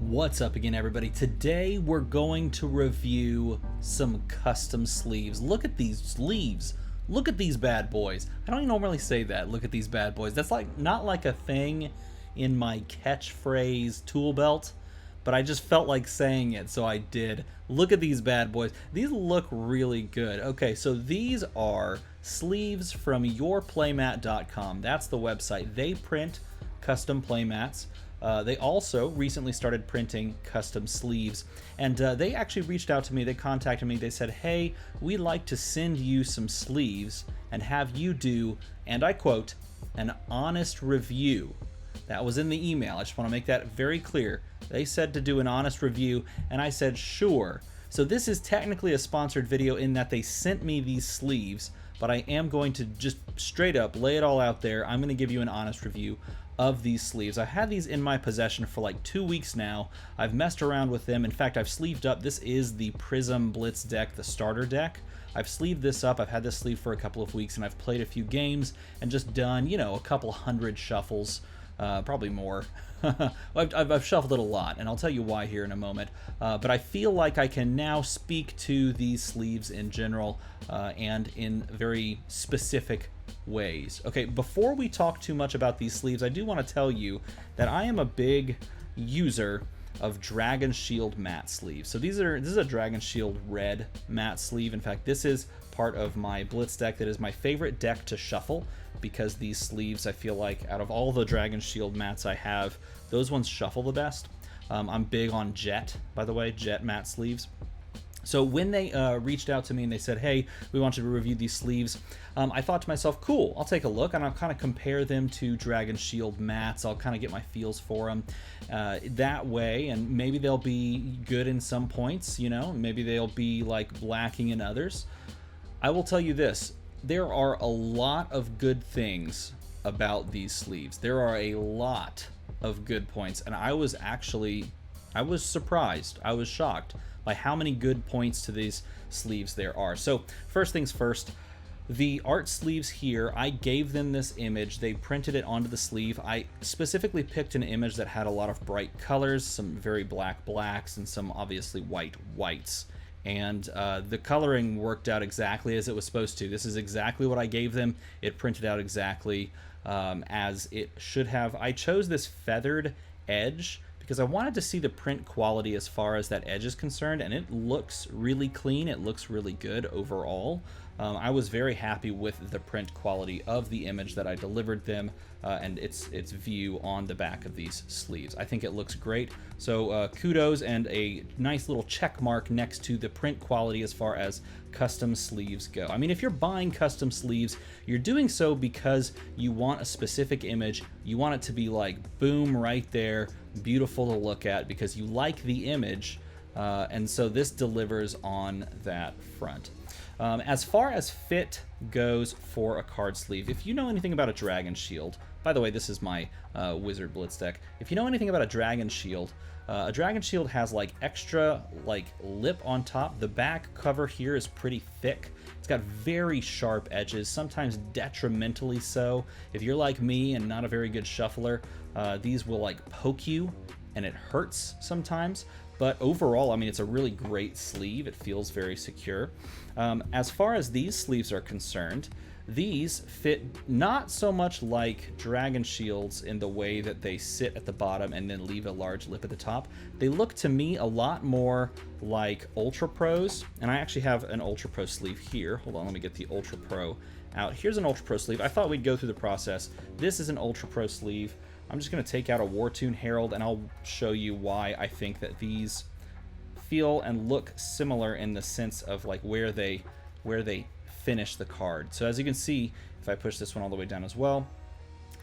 What's up again, everybody? Today we're going to review some custom sleeves. Look at these sleeves. Look at these bad boys. I don't even normally say that. Look at these bad boys. That's not like a thing in my catchphrase tool belt, but I just felt like saying it, so I did. Look at these bad boys. These look really good. Okay, so these are sleeves from YourPlaymat.com. That's the website. They print custom playmats. They also recently started printing custom sleeves, and they actually reached out to me. They contacted me. They said, hey, we'd like to send you some sleeves and have you do, and I quote, an honest review. That was in the email. I just want to make that very clear. They said to do an honest review, and I said, sure. So this is technically a sponsored video in that they sent me these sleeves, but I am going to just straight up lay it all out there. I'm going to give you an honest review of these sleeves. I've had these in my possession for like 2 weeks now. I've messed around with them. In fact, I've sleeved up. This is the Prism Blitz deck, the starter deck. I've sleeved this up. I've had this sleeve for a couple of weeks, and I've played a few games and just done, you know, a couple hundred shuffles, probably more. I've shuffled it a lot, and I'll tell you why here in a moment. But I feel like I can now speak to these sleeves in general and in very specific ways. Okay, before we talk too much about these sleeves, I do want to tell you that I am a big user of Dragon Shield matte sleeves. So this is a Dragon Shield red matte sleeve. In fact, this is part of my Blitz deck that is my favorite deck to shuffle, because these sleeves, I feel like out of all the Dragon Shield mattes I have, those ones shuffle the best. I'm big on Jet, by the way, Jet matte sleeves. So when they reached out to me and they said, hey, we want you to review these sleeves, I thought to myself, cool, I'll take a look, and I'll kind of compare them to Dragon Shield mattes. I'll kind of get my feels for them that way, and maybe they'll be good in some points, you know, maybe they'll be like lacking in others. I will tell you this, there are a lot of good things about these sleeves. There are a lot of good points, and I was surprised, I was shocked by how many good points to these sleeves there are. So first things first, the art sleeves here, I gave them this image. They printed it onto the sleeve. I specifically picked an image that had a lot of bright colors, some very black blacks, and some obviously white whites. And the coloring worked out exactly as it was supposed to. This is exactly what I gave them. It printed out exactly as it should have. I chose this feathered edge because I wanted to see the print quality as far as that edge is concerned, and it looks really clean. It looks really good overall. I was very happy with the print quality of the image that I delivered them and its view on the back of these sleeves. I think it looks great. So kudos and a nice little check mark next to the print quality as far as custom sleeves go. I mean, if you're buying custom sleeves, you're doing so because you want a specific image. You want it to be like, boom, right there, beautiful to look at because you like the image. And so this delivers on that front. As far as fit goes for a card sleeve, if you know anything about a Dragon Shield, by the way, this is my Wizard Blitz deck. If you know anything about a Dragon Shield has like extra like lip on top. The back cover here is pretty thick. It's got very sharp edges, sometimes detrimentally so. If you're like me and not a very good shuffler, these will like poke you and it hurts sometimes. But overall, I mean, it's a really great sleeve. It feels very secure. As far as these sleeves are concerned, these fit not so much like Dragon Shields in the way that they sit at the bottom and then leave a large lip at the top. They look to me a lot more like Ultra Pros, and I actually have an Ultra Pro sleeve here. Hold on, let me get the Ultra Pro out. Here's an Ultra Pro sleeve. I thought we'd go through the process. This is an Ultra Pro sleeve. I'm just going to take out a Wartune Herald, and I'll show you why I think that these feel and look similar in the sense of like where they finish the card. So as you can see, if I push this one all the way down as well,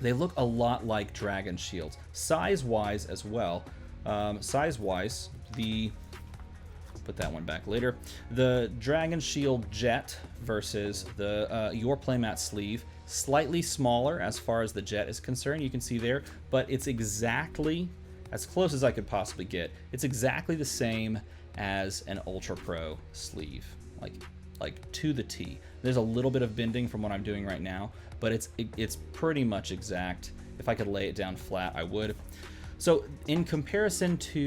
they look a lot like Dragon Shields. Size-wise as well. Size-wise, put that one back later. The Dragon Shield Jet versus the YourPlaymat sleeve, slightly smaller as far as the Jet is concerned, you can see there, but it's exactly, as close as I could possibly get, it's exactly the same as an Ultra Pro sleeve, like to the T. There's a little bit of bending from what I'm doing right now, but it's pretty much exact. If I could lay it down flat, I would. So in comparison to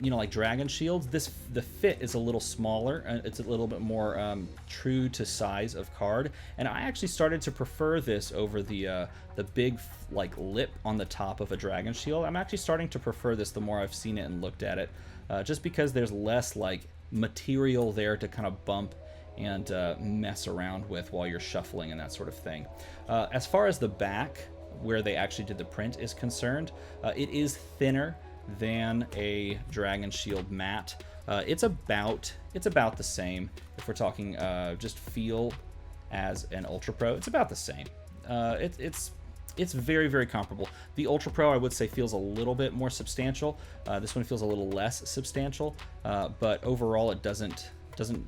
you know, like Dragon Shields, the fit is a little smaller. It's a little bit more true to size of card, and I actually started to prefer this over the big like lip on the top of a Dragon Shield. I'm actually starting to prefer this the more I've seen it and looked at it, just because there's less like material there to kind of bump and mess around with while you're shuffling and that sort of thing. As far as the back, where they actually did the print is concerned, it is thinner than a Dragon Shield matte. It's about the same. If we're talking just feel as an Ultra Pro, it's about the same. It's very, very comparable. The Ultra Pro, I would say, feels a little bit more substantial. This one feels a little less substantial, but overall it doesn't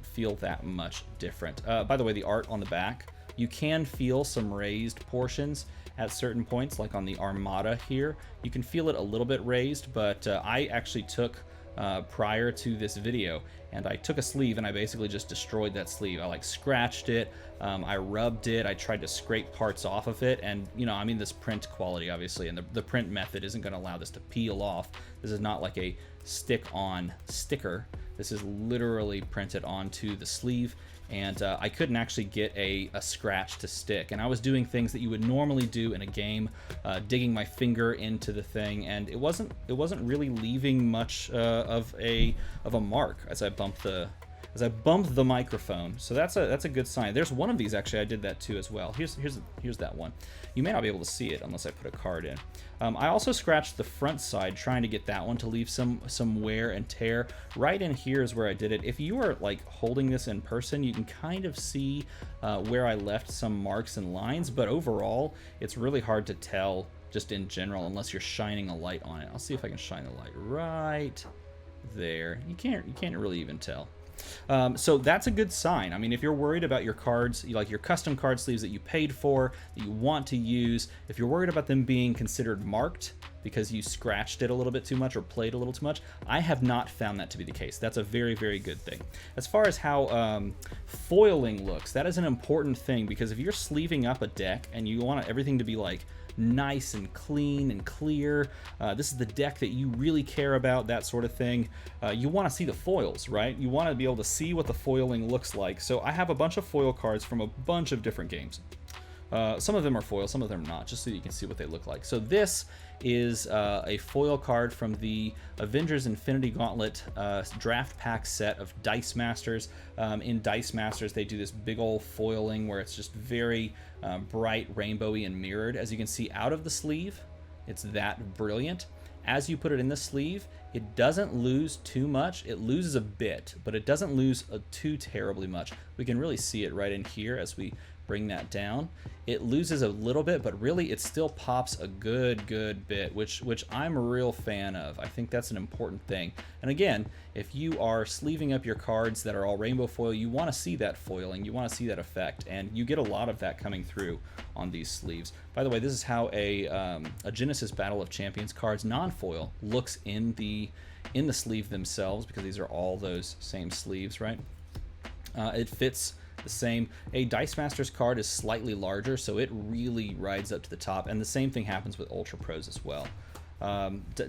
feel that much different. By the way, the art on the back, you can feel some raised portions at certain points, like on the Armada here. You can feel it a little bit raised, but I actually took, prior to this video, and I took a sleeve and I basically just destroyed that sleeve. I like scratched it, I rubbed it, I tried to scrape parts off of it, and you know, I mean, this print quality obviously, and the print method isn't going to allow this to peel off. This is not like a stick-on sticker. This is literally printed onto the sleeve, and I couldn't actually get a scratch to stick. And I was doing things that you would normally do in a game, digging my finger into the thing, and it wasn't really leaving much of a mark as I bumped the microphone. So that's a good sign. There's one of these actually I did that too as well. Here's that one. You may not be able to see it unless I put a card in. I also scratched the front side trying to get that one to leave some wear and tear. Right in here is where I did it. If you are like holding this in person, you can kind of see where I left some marks and lines, but overall it's really hard to tell just in general unless you're shining a light on it. I'll see if I can shine the light right there. You can't really even tell. So that's a good sign. I mean, if you're worried about your cards, like your custom card sleeves that you paid for, that you want to use, if you're worried about them being considered marked because you scratched it a little bit too much or played a little too much, I have not found that to be the case. That's a very, very good thing. As far as how foiling looks, that is an important thing, because if you're sleeving up a deck and you want everything to be like nice and clean and clear, this is the deck that you really care about, that sort of thing, you want to see the foils, right? You want to be able to see what the foiling looks like. So I have a bunch of foil cards from a bunch of different games. Some of them are foil, some of them are not, just so you can see what they look like. So this is a foil card from the Avengers Infinity Gauntlet draft pack set of Dice Masters. In Dice Masters, they do this big old foiling where it's just very bright, rainbowy, and mirrored. As you can see out of the sleeve, it's that brilliant. As you put it in the sleeve, it doesn't lose too much. It loses a bit, but it doesn't lose too terribly much. We can really see it right in here as we bring that down. It loses a little bit, but really it still pops a good bit, which I'm a real fan of. I think that's an important thing. And again, if you are sleeving up your cards that are all rainbow foil, you want to see that foiling, you want to see that effect, and you get a lot of that coming through on these sleeves. By the way, this is how a Genesis Battle of Champions cards non-foil looks in the sleeve themselves, because these are all those same sleeves, right? It fits the same. A Dice Masters card is slightly larger, so it really rides up to the top, and the same thing happens with Ultra Pros as well.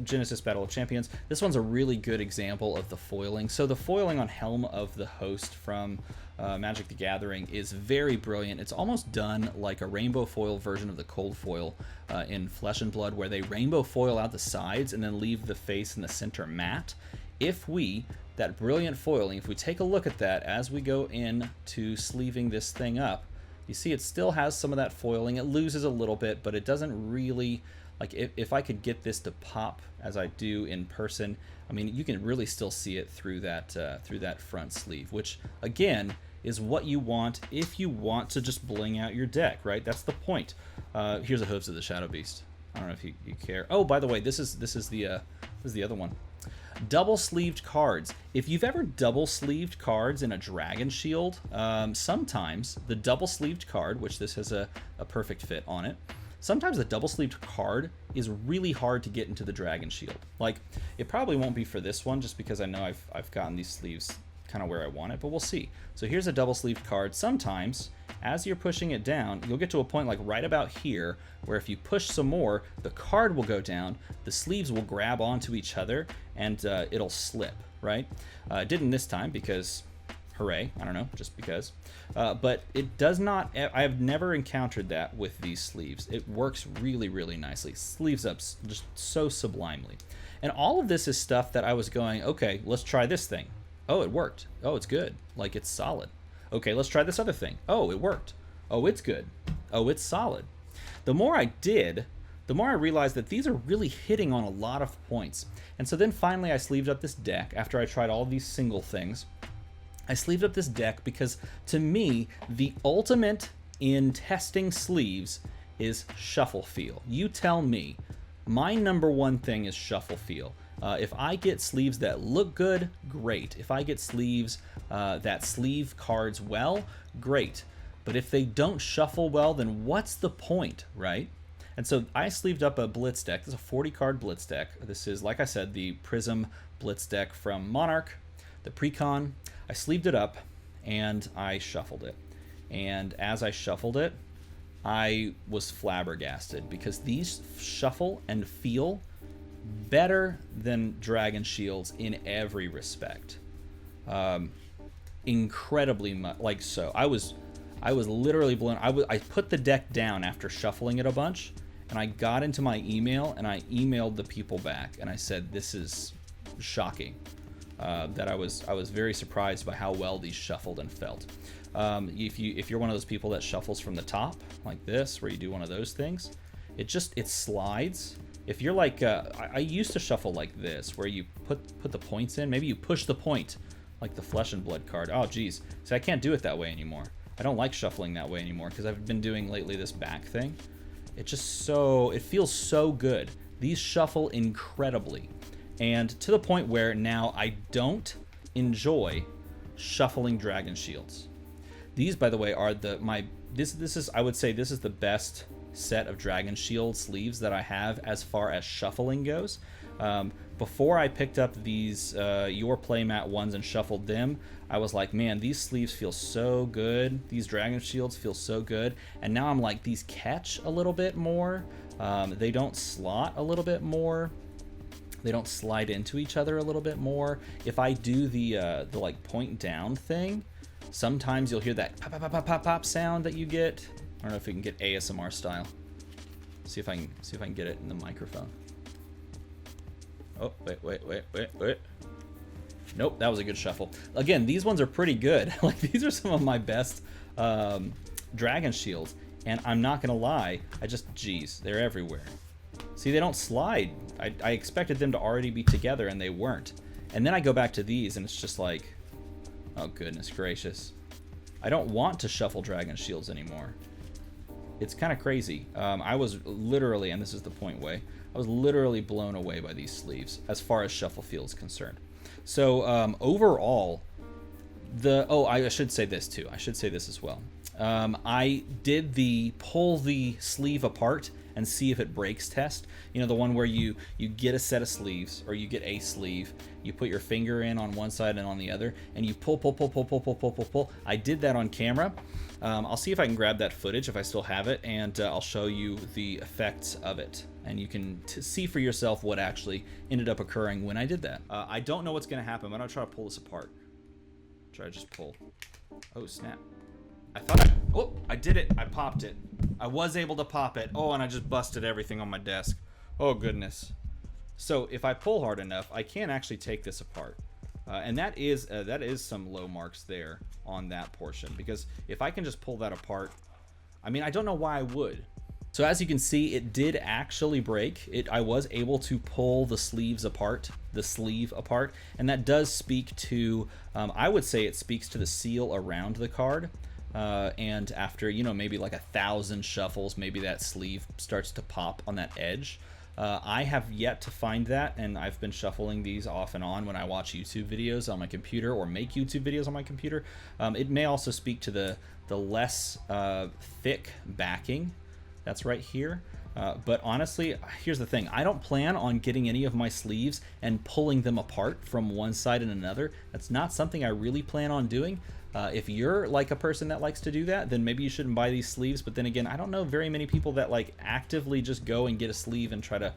Genesis Battle of Champions, this one's a really good example of the foiling. So the foiling on Helm of the Host from Magic the Gathering is very brilliant. It's almost done like a rainbow foil version of the cold foil in Flesh and Blood, where they rainbow foil out the sides and then leave the face in the center matte. That brilliant foiling, if we take a look at that as we go in to sleeving this thing up, you see it still has some of that foiling. It loses a little bit, but it doesn't really, like if I could get this to pop as I do in person, I mean, you can really still see it through that front sleeve, which again is what you want if you want to just bling out your deck, right? That's the point. Here's a Hooves of the Shadow Beast. I don't know if you care. Oh, by the way, this is the other one. Double sleeved cards. If you've ever double sleeved cards in a Dragon Shield, sometimes the double sleeved card, which this has a perfect fit on it, sometimes the double sleeved card is really hard to get into the Dragon Shield. Like, it probably won't be for this one, just because I know I've gotten these sleeves kind of where I want it, but we'll see. So here's a double sleeved card. Sometimes as you're pushing it down, you'll get to a point like right about here, where if you push some more, the card will go down, the sleeves will grab onto each other, and it'll slip, right? It didn't this time because, hooray, I don't know, just because. But it does not, I have never encountered that with these sleeves. It works really, really nicely. Sleeves up just so sublimely. And all of this is stuff that I was going, okay, let's try this thing. Oh, it worked. Oh, it's good. Like, it's solid. Okay, let's try this other thing. Oh, it worked. Oh, it's good. Oh, it's solid. The more I did, the more I realized that these are really hitting on a lot of points. And so then finally I sleeved up this deck after I tried all these single things. I sleeved up this deck because, to me, the ultimate in testing sleeves is shuffle feel. You tell me. My number one thing is shuffle feel. If I get sleeves that look good, great. If I get sleeves that sleeve cards well, great. But if they don't shuffle well, then what's the point, right? And so I sleeved up a Blitz deck. This is a 40-card Blitz deck. This is, like I said, the Prism Blitz deck from Monarch, the Precon. I sleeved it up, and I shuffled it. And as I shuffled it, I was flabbergasted, because these shuffle and feel better than Dragon Shields in every respect. Incredibly much, like so. I was literally blown. I put the deck down after shuffling it a bunch, and I got into my email and I emailed the people back and I said, this is shocking. That I was very surprised by how well these shuffled and felt. If you're one of those people that shuffles from the top like this, where you do one of those things, it slides. If you're like, I used to shuffle like this, where you put the points in. Maybe you push the point, like the Flesh and Blood card. Oh, geez. See, I can't do it that way anymore. I don't like shuffling that way anymore, because I've been doing lately this back thing. It feels so good. These shuffle incredibly. And to the point where now I don't enjoy shuffling Dragon Shields. These, by the way, are this is, I would say, this is the best set of Dragon Shield sleeves that I have as far as shuffling goes. Before I picked up these YourPlaymat ones and shuffled them, I was like, man, these sleeves feel so good. These Dragon Shields feel so good. And now I'm like, these catch a little bit more. They don't slot a little bit more. They don't slide into each other a little bit more. If I do the like point down thing, sometimes you'll hear that pop, pop, pop, pop, pop, pop sound that you get. I don't know if we can get ASMR style. See if I can get it in the microphone. Oh, wait. Nope, that was a good shuffle. Again, these ones are pretty good. Like, these are some of my best Dragon Shields. And I'm not gonna lie, geez, they're everywhere. See, they don't slide. I expected them to already be together, and they weren't. And then I go back to these, and it's just like, oh goodness gracious. I don't want to shuffle Dragon Shields anymore. It's kind of crazy. I was literally, and this is the point way, I was literally blown away by these sleeves as far as shuffle feel is concerned. So overall, I should say this too. I should say this as well. I did the pull the sleeve apart and see if it breaks test. You know, the one where you get a set of sleeves, or you get a sleeve, you put your finger in on one side and on the other, and you pull. I did that on camera. I'll see if I can grab that footage if I still have it, and I'll show you the effects of it. And you can see for yourself what actually ended up occurring when I did that. I don't know what's gonna happen, but I'm gonna try to pull this apart. Try to just pull. Oh, snap. I did it. I popped it. I was able to pop it. Oh, and I just busted everything on my desk. Oh, goodness. So if I pull hard enough, I can actually take this apart. And that is some low marks there on that portion, because if I can just pull that apart, I mean, I don't know why I would. So as you can see, it did actually break. I was able to pull the sleeve apart, and that does speak to, I would say it speaks to the seal around the card. And after, maybe like 1,000 shuffles, maybe that sleeve starts to pop on that edge. I have yet to find that, and I've been shuffling these off and on when I watch YouTube videos on my computer or make YouTube videos on my computer. It may also speak to the less thick backing that's right here. But honestly, here's the thing. I don't plan on getting any of my sleeves and pulling them apart from one side and another. That's not something I really plan on doing. If you're like a person that likes to do that, then maybe you shouldn't buy these sleeves. But then again, I don't know very many people that like actively just go and get a sleeve and try to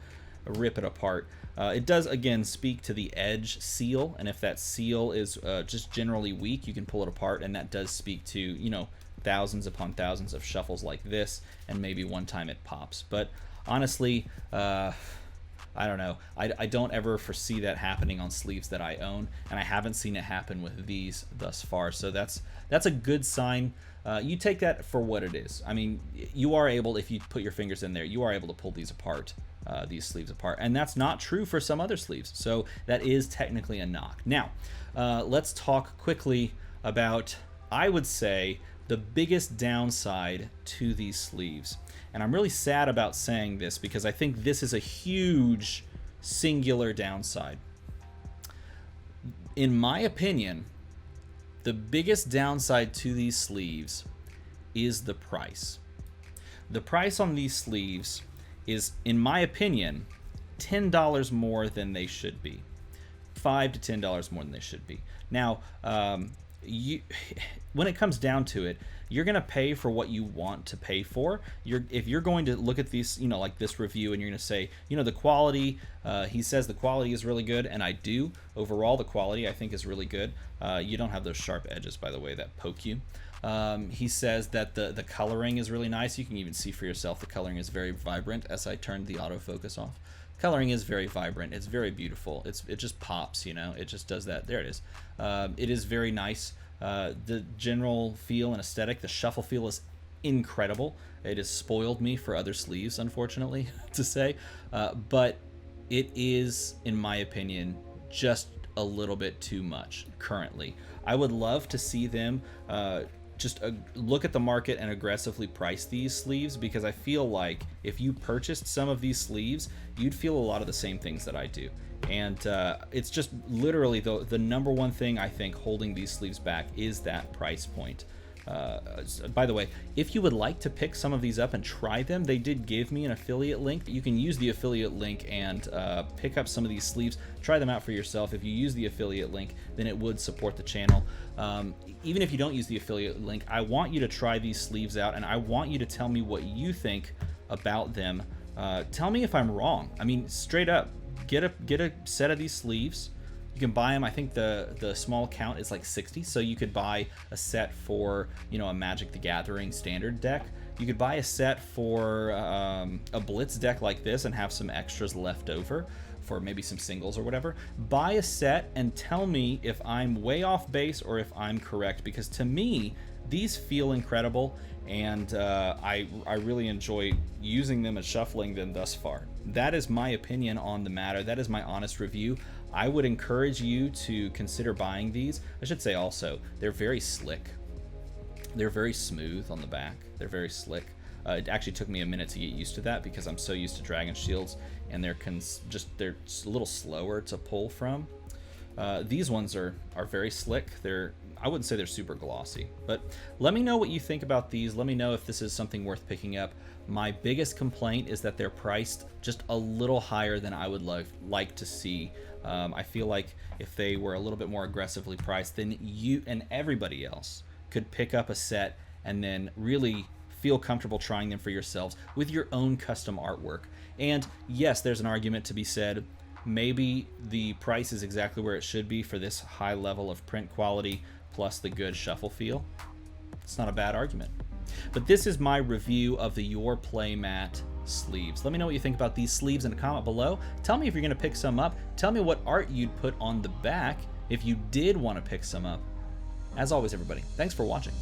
rip it apart. It does again speak to the edge seal, and if that seal is just generally weak, you can pull it apart, and that does speak to, you know, thousands upon thousands of shuffles like this, and maybe one time it pops. But honestly, I don't know. I don't ever foresee that happening on sleeves that I own, and I haven't seen it happen with these thus far. So that's a good sign. You take that for what it is. I mean, you are able, if you put your fingers in there, you are able to pull these apart, these sleeves apart, and that's not true for some other sleeves. So that is technically a knock. Now, let's talk quickly about, I would say, the biggest downside to these sleeves. And I'm really sad about saying this because I think this is a huge singular downside. In my opinion, the biggest downside to these sleeves is the price. The price on these sleeves is, in my opinion, $10 more than they should be. $5 to $10 more than they should be. Now, when it comes down to it, you're going to pay for what you want to pay for. If you're going to look at these, you know, like this review, and you're going to say, you know, the quality, he says the quality is really good, and I do. Overall, the quality I think is really good. You don't have those sharp edges, by the way, that poke you. He says that the coloring is really nice. You can even see for yourself the coloring is very vibrant as I turned the autofocus off. Coloring is very vibrant. It's very beautiful. It just pops, you know. It just does that. There it is. It is very nice. The general feel and aesthetic, the shuffle feel is incredible. It has spoiled me for other sleeves, unfortunately, to say. But it is, in my opinion, just a little bit too much currently. I would love to see them just look at the market and aggressively price these sleeves, because I feel like if you purchased some of these sleeves, you'd feel a lot of the same things that I do. And it's just literally the number one thing I think holding these sleeves back is that price point. By the way, if you would like to pick some of these up and try them, they did give me an affiliate link. You can use the affiliate link and pick up some of these sleeves. Try them out for yourself. If you use the affiliate link, then it would support the channel. Even if you don't use the affiliate link, I want you to try these sleeves out, and I want you to tell me what you think about them. Tell me if I'm wrong. I mean, straight up, get a set of these sleeves. You can buy them. I think the small count is like 60, so you could buy a set for, you know, a Magic the Gathering standard deck. You could buy a set for a Blitz deck like this and have some extras left over for maybe some singles or whatever. Buy a set and tell me if I'm way off base or if I'm correct, because to me these feel incredible, and I really enjoy using them and shuffling them thus far. That is my opinion on the matter. That is my honest review. I would encourage you to consider buying these. I should say also, they're very slick. They're very smooth on the back. They're very slick. It actually took me a minute to get used to that because I'm so used to Dragon Shields, and they're a little slower to pull from. These ones are very slick. I wouldn't say they're super glossy, but let me know what you think about these. Let me know if this is something worth picking up. My biggest complaint is that they're priced just a little higher than I would like to see. I feel like if they were a little bit more aggressively priced, then you and everybody else could pick up a set and then really feel comfortable trying them for yourselves with your own custom artwork. And yes, there's an argument to be said. Maybe the price is exactly where it should be for this high level of print quality plus the good shuffle feel. It's not a bad argument. But this is my review of the YourPlaymat sleeves. Let me know what you think about these sleeves in a comment below. Tell me if you're going to pick some up. Tell me what art you'd put on the back if you did want to pick some up. As always, everybody, thanks for watching.